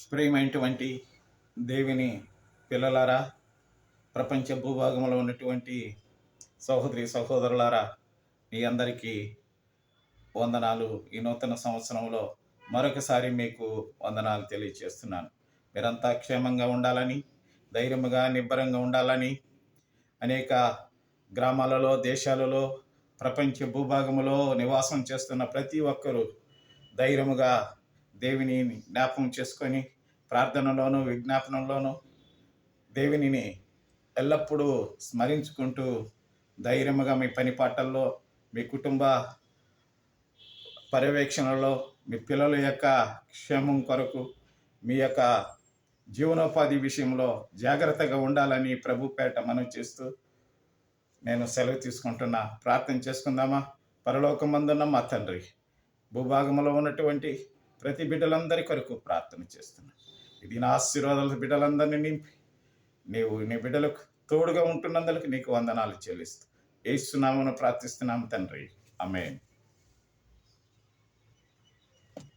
ప్రియమైనటువంటి దేవుని పిల్లలారా, ప్రపంచ భూభాగంలో ఉన్నటువంటి సహోదరి సహోదరులారా, మీ అందరికీ వందనాలు. ఈ నూతన సంవత్సరంలో మరొకసారి మీకు వందనాలు తెలియజేస్తున్నాను. మీరంతా క్షేమంగా ఉండాలని, ధైర్యముగా నిబ్బరంగా ఉండాలని, అనేక గ్రామాలలో, దేశాలలో, ప్రపంచ భూభాగములో నివాసం చేస్తున్న ప్రతి ఒక్కరూ ధైర్యముగా దేవుని జ్ఞాపకం చేసుకొని ప్రార్థనలోను విజ్ఞాపనంలోను దేవునిని ఎల్లప్పుడూ స్మరించుకుంటూ ధైర్యముగా మీ పని పాటల్లో, మీ కుటుంబ పర్యవేక్షణలో, మీ పిల్లల యొక్క క్షేమం కొరకు, మీ యొక్క జీవనోపాధి విషయంలో జాగ్రత్తగా ఉండాలని ప్రభు పేట మనవి చేస్తూ నేను సెలవు తీసుకుంటున్నా. ప్రార్థన చేసుకుందామా? పరలోకమందున్న మా తండ్రి, భూభాగంలో ఉన్నటువంటి ప్రతి బిడ్డలందరి కొరకు ప్రార్థన చేస్తున్నా. ఇది నా ఆశీర్వాదాల బిడ్డలందరినీ నింపి నీవు నీ బిడ్డలకు తోడుగా ఉంటున్నందుకు నీకు వందనాలు చెల్లిస్తూ యేసు నామమున ప్రార్థిస్తున్నాము తండ్రి. ఆమేన్.